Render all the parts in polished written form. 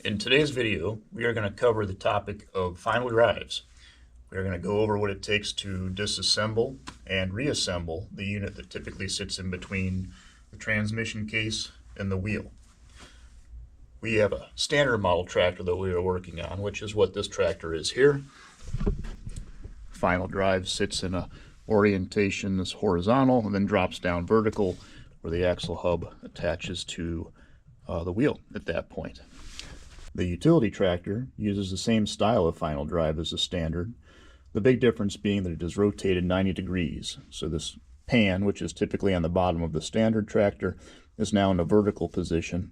In today's video, we are going to cover the topic of final drives. We are going to go over what it takes to disassemble and reassemble the unit that typically sits in between the transmission case and the wheel. We have a standard model tractor that we are working on, which is what this tractor is here. Final drive sits in a orientation that's horizontal and then drops down vertical, where the axle hub attaches to the wheel at that point. The utility tractor uses the same style of final drive as the standard, the big difference being that it is rotated 90 degrees. So this pan, which is typically on the bottom of the standard tractor, is now in a vertical position,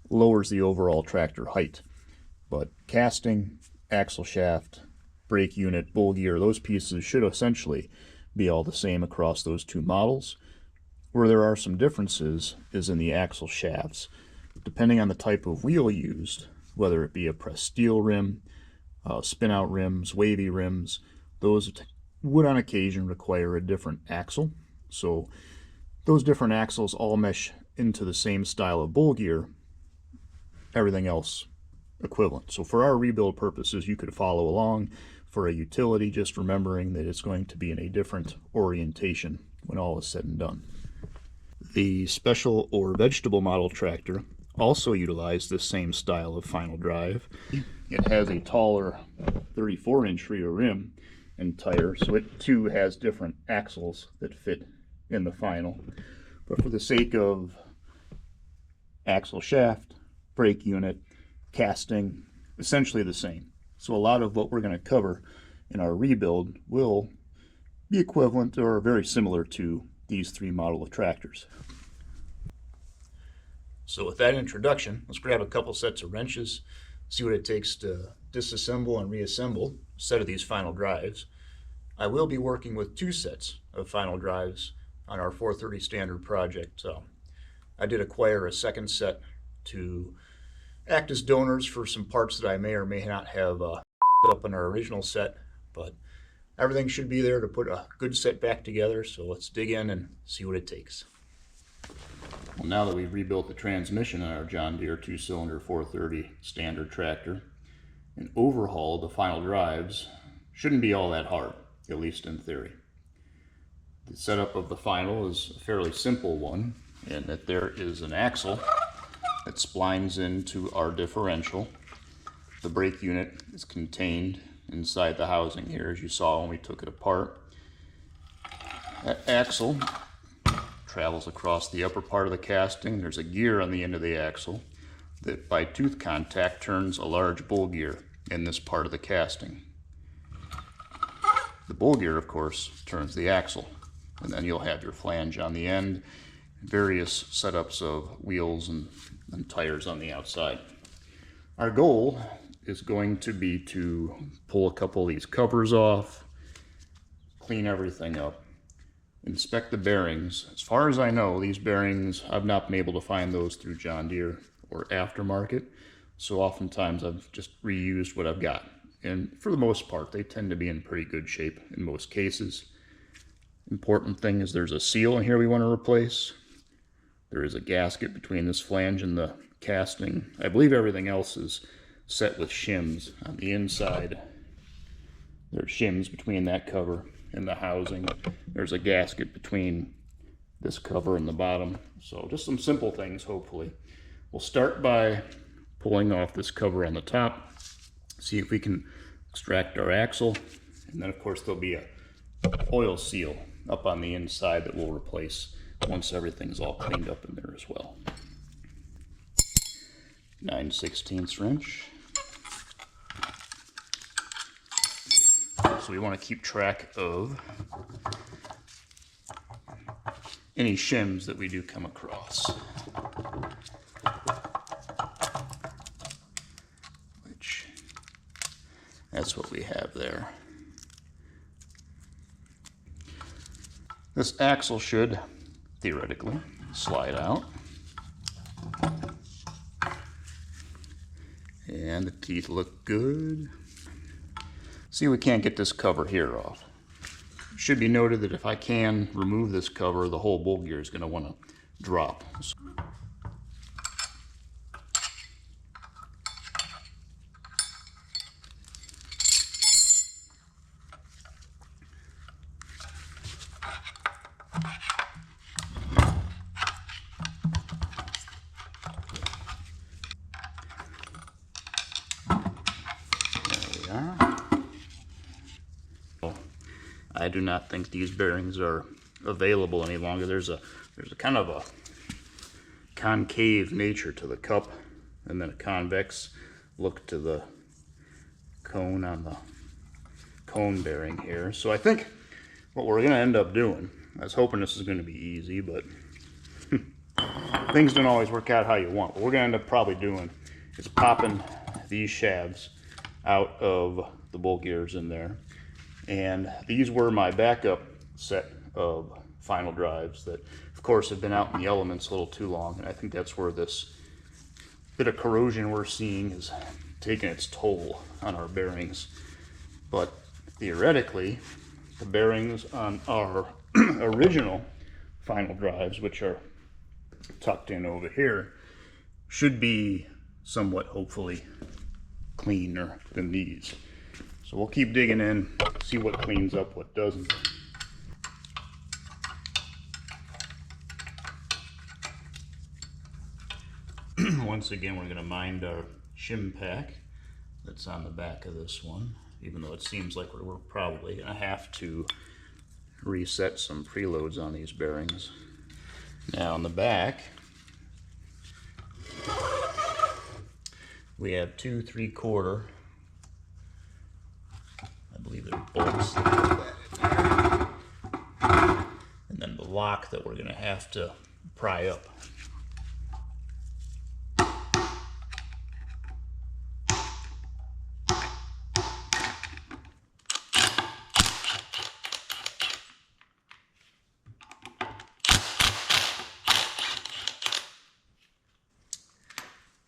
lowers the overall tractor height. But casting, axle shaft, brake unit, bullgear, those pieces should essentially be all the same across those two models. Where there are some differences is in the axle shafts. Depending on the type of wheel used, whether it be a pressed steel rim, spin-out rims, wavy rims, those would on occasion require a different axle. So those different axles all mesh into the same style of bullgear, everything else equivalent. So for our rebuild purposes, you could follow along. For a utility, just remembering that it's going to be in a different orientation when all is said and done. The special or vegetable model tractor also utilized this same style of final drive. It has a taller 34-inch rear rim and tire, so it too has different axles that fit in the final. But for the sake of axle shaft, brake unit, casting, essentially the same. So a lot of what we're going to cover in our rebuild will be equivalent or very similar to these three model of tractors. So with that introduction, let's grab a couple sets of wrenches, see what it takes to disassemble and reassemble a set of these final drives. I will be working with two sets of final drives on our 430 standard project. I did acquire a second set to act as donors for some parts that I may or may not have set up in our original set, but everything should be there to put a good set back together. So let's dig in and see what it takes. Well, now that we've rebuilt the transmission on our John Deere 2-cylinder 430 standard tractor and overhauled the final drives, shouldn't be all that hard, at least in theory. The setup of the final is a fairly simple one, in that there is an axle that splines into our differential. The brake unit is contained inside the housing here, as you saw when we took it apart. That axle travels across the upper part of the casting. There's a gear on the end of the axle that by tooth contact turns a large bull gear in this part of the casting. The bull gear, of course, turns the axle, and then you'll have your flange on the end, various setups of wheels and tires on the outside. Our goal is going to be to pull a couple of these covers off, clean everything up, inspect the bearings. As far as I know, these bearings, I've not been able to find those through John Deere or aftermarket, so oftentimes I've just reused what I've got. And for the most part, they tend to be in pretty good shape in most cases. Important thing is there's a seal in here we want to replace. There is a gasket between this flange and the casting. I believe everything else is set with shims on the inside. There's shims between that cover and the housing. There's a gasket between this cover and the bottom. So just some simple things, hopefully. We'll start by pulling off this cover on the top, see if we can extract our axle, and then of course there'll be a oil seal up on the inside that we'll replace once everything's all cleaned up in there as well. 9/16 wrench. So we want to keep track of any shims that we do come across. Which, that's what we have there. This axle should, theoretically, slide out. And the teeth look good. See, we can't get this cover here off. It should be noted that if I can remove this cover, the whole bull gear is going to want to drop. I do not think these bearings are available any longer. There's a kind of a concave nature to the cup, and then a convex look to the cone on the cone bearing here. So I think what we're going to end up doing, I was hoping this is going to be easy, but things don't always work out how you want. What we're going to end up probably doing is popping these shafts out of the bull gears in there. And these were my backup set of final drives that, of course, have been out in the elements a little too long. And I think that's where this bit of corrosion we're seeing is taking its toll on our bearings. But theoretically, the bearings on our original final drives, which are tucked in over here, should be somewhat, hopefully, cleaner than these. So we'll keep digging in, see what cleans up, what doesn't. Once again, we're going to mind our shim pack that's on the back of this one, even though it seems like we're probably going to have to reset some preloads on these bearings. Now on the back, we have 2 3/4, I believe they're bolts, and then the lock that we're going to have to pry up.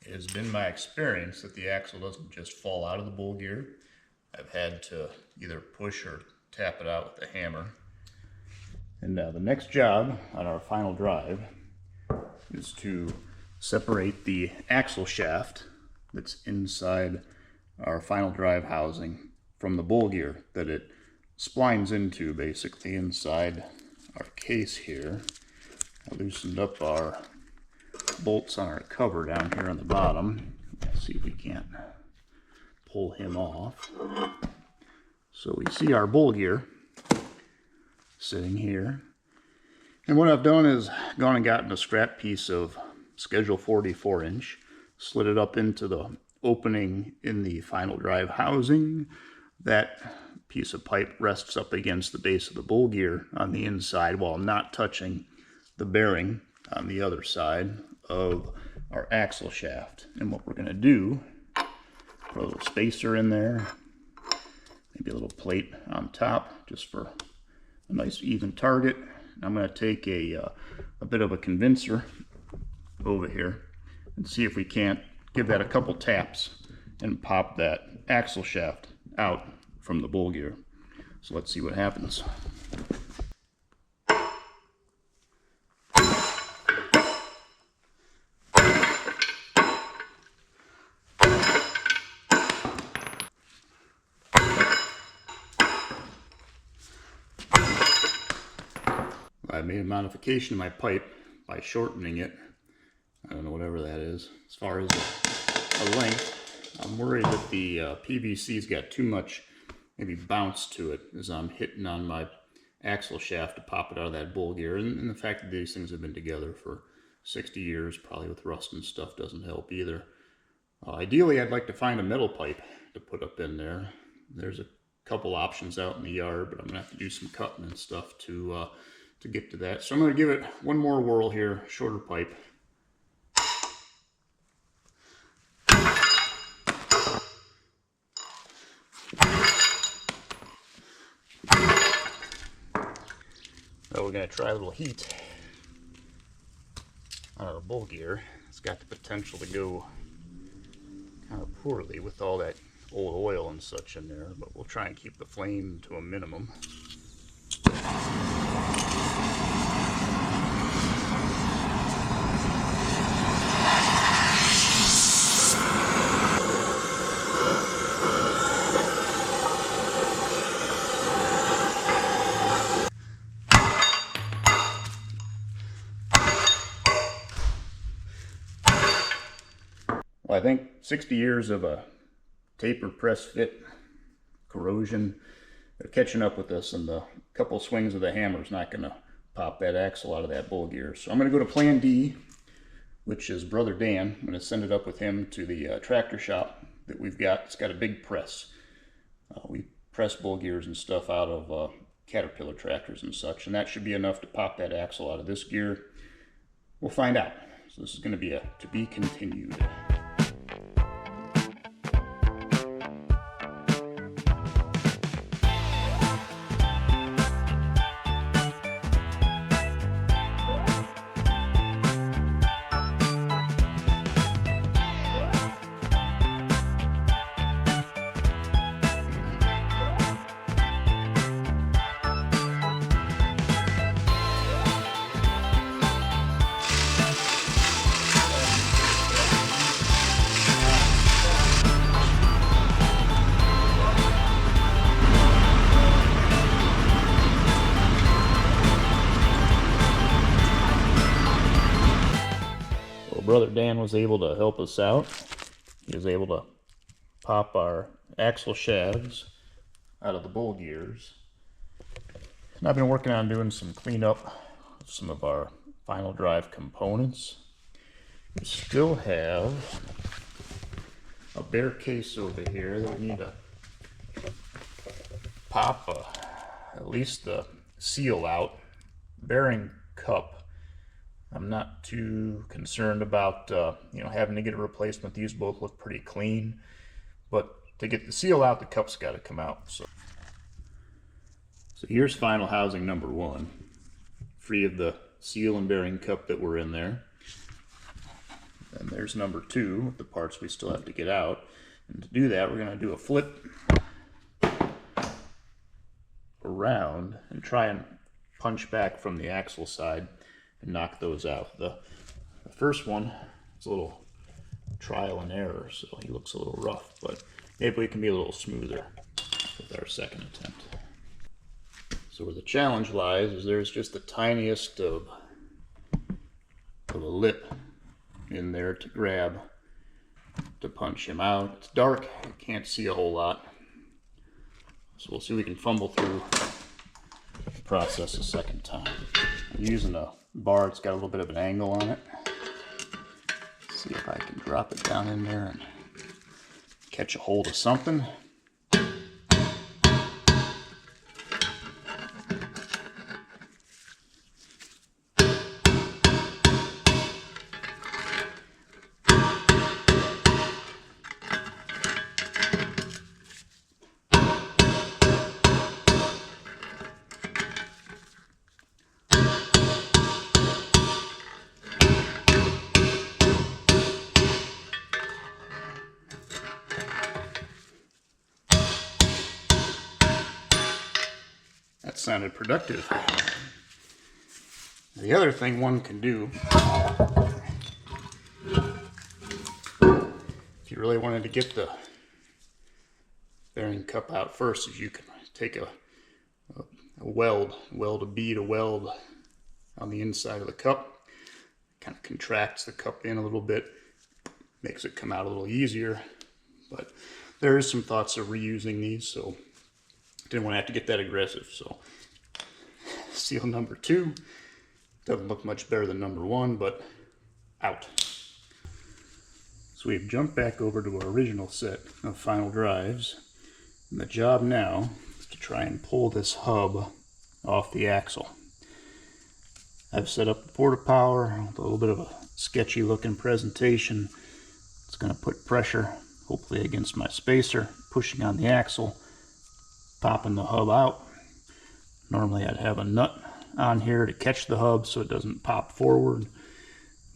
It has been my experience that the axle doesn't just fall out of the bull gear. I've had to either push or tap it out with a hammer. And now the next job on our final drive is to separate the axle shaft that's inside our final drive housing from the bull gear that it splines into, basically inside our case here. I loosened up our bolts on our cover down here on the bottom. Let's see if we can't pull him off. So we see our bull gear sitting here. And what I've done is gone and gotten a scrap piece of Schedule 44-inch, slid it up into the opening in the final drive housing. That piece of pipe rests up against the base of the bull gear on the inside while not touching the bearing on the other side of our axle shaft. And what we're going to do, put a little spacer in there, maybe a little plate on top just for a nice even target. I'm going to take a bit of a condenser over here and see if we can't give that a couple taps and pop that axle shaft out from the bull gear. So let's see what happens. I made a modification to my pipe by shortening it. I don't know, whatever that is. As far as a length, I'm worried that the PVC's got too much maybe bounce to it as I'm hitting on my axle shaft to pop it out of that bull gear. And the fact that these things have been together for 60 years, probably with rust and stuff, doesn't help either. Ideally, I'd like to find a metal pipe to put up in there. There's a couple options out in the yard, but I'm going to have to do some cutting and stuff to get to that. So I'm going to give it one more whirl here, shorter pipe. Now we're going to try a little heat on our bull gear. It's got the potential to go kind of poorly with all that old oil and such in there, but we'll try and keep the flame to a minimum. Well, I think 60 years of a taper press fit, corrosion, they're catching up with us, and the couple swings of the hammer is not going to pop that axle out of that bull gear. So I'm going to go to plan D, which is Brother Dan. I'm going to send it up with him to the tractor shop that we've got. It's got a big press. We press bull gears and stuff out of Caterpillar tractors and such, and that should be enough to pop that axle out of this gear. We'll find out. So this is going to be a to be continued. Brother Dan was able to help us out. He was able to pop our axle shafts out of the bull gears. And I've been working on doing some cleanup of some of our final drive components. We still have a bare case over here that we need to pop at least the seal out. Bearing cup, I'm not too concerned about having to get a replacement. These both look pretty clean, but to get the seal out, the cup's got to come out. So here's final housing number 1, free of the seal and bearing cup that were in there. And there's number 2 with the parts we still have to get out. And to do that, we're going to do a flip around and try and punch back from the axle side and knock those out. The first one is a little trial and error, so he looks a little rough, but maybe we can be a little smoother with our second attempt. So where the challenge lies is there's just the tiniest of a lip in there to grab to punch him out. It's dark, you can't see a whole lot, so we'll see if we can fumble through the process a second time. I'm using a bar, it's got a little bit of an angle on it. Let's see if I can drop it down in there and catch a hold of something. That sounded productive. The other thing one can do, if you really wanted to get the bearing cup out first, is you can take a weld a bead of weld on the inside of the cup. Kind of contracts the cup in a little bit, makes it come out a little easier. But there is some thoughts of reusing these, so didn't want to have to get that aggressive. So seal number 2 doesn't look much better than number 1, but out. So we've jumped back over to our original set of final drives, and the job now is to try and pull this hub off the axle. I've set up the porta power with a little bit of a sketchy looking presentation. It's going to put pressure hopefully against my spacer, pushing on the axle, popping the hub out. Normally I'd have a nut on here to catch the hub so it doesn't pop forward,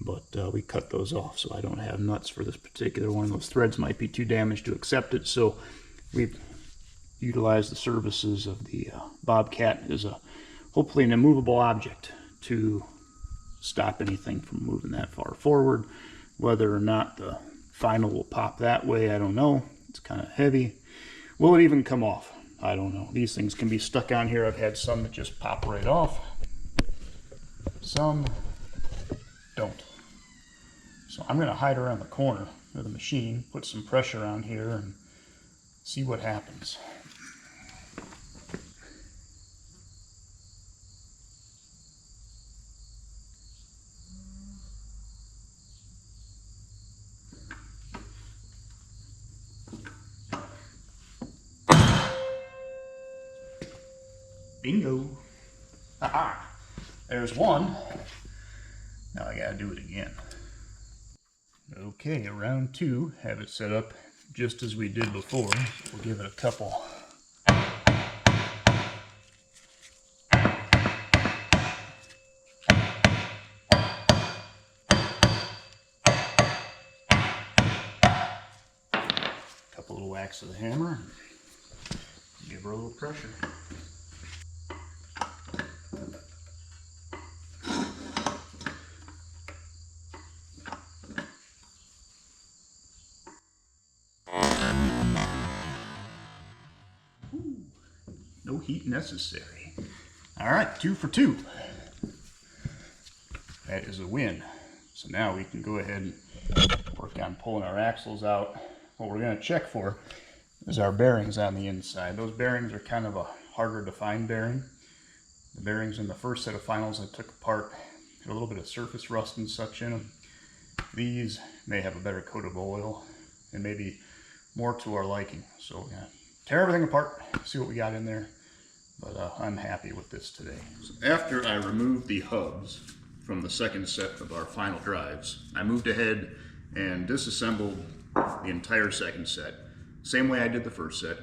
but we cut those off, so I don't have nuts for this particular one. Those threads might be too damaged to accept it, so we've utilized the services of the Bobcat as hopefully an immovable object to stop anything from moving that far forward. Whether or not the final will pop that way, I don't know. It's kind of heavy. Will it even come off? I don't know. These things can be stuck on here. I've had some that just pop right off. Some don't. So I'm going to hide around the corner of the machine, put some pressure on here, and see what happens. Bingo. Aha. There's one. Now I gotta do it again. Okay, round 2. Have it set up just as we did before. We'll give it a couple. Couple little whacks of the hammer. Give her a little pressure. No heat necessary. All right, 2 for 2. That is a win. So now we can go ahead and work on pulling our axles out. What we're going to check for is our bearings on the inside. Those bearings are kind of a harder to find bearing. The bearings in the first set of finals I took apart had a little bit of surface rust and such in them. These may have a better coat of oil and maybe more to our liking. So we're going to tear everything apart, see what we got in there. But I'm happy with this today. So after I removed the hubs from the second set of our final drives, I moved ahead and disassembled the entire second set. Same way I did the first set.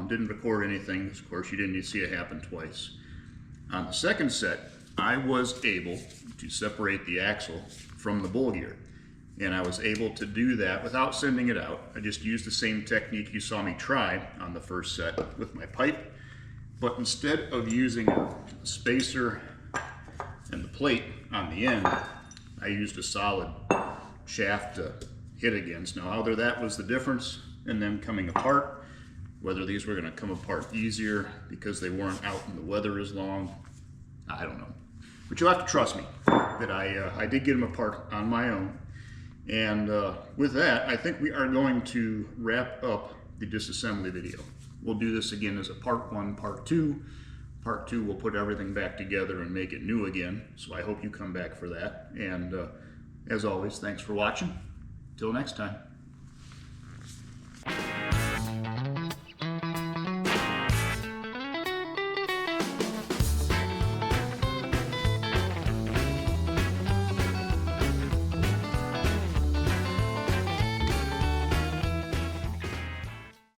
Didn't record anything. Of course, you didn't need to see it happen twice. On the second set, I was able to separate the axle from the bullgear. And I was able to do that without sending it out. I just used the same technique you saw me try on the first set with my pipe. But instead of using a spacer and the plate on the end, I used a solid shaft to hit against. Now, either that was the difference in them coming apart, whether these were going to come apart easier because they weren't out in the weather as long, I don't know. But you'll have to trust me that I did get them apart on my own. And with that, I think we are going to wrap up the disassembly video. We'll do this again as a part 1, part 2. Part 2, we'll put everything back together and make it new again. So I hope you come back for that. And as always, thanks for watching. Till next time.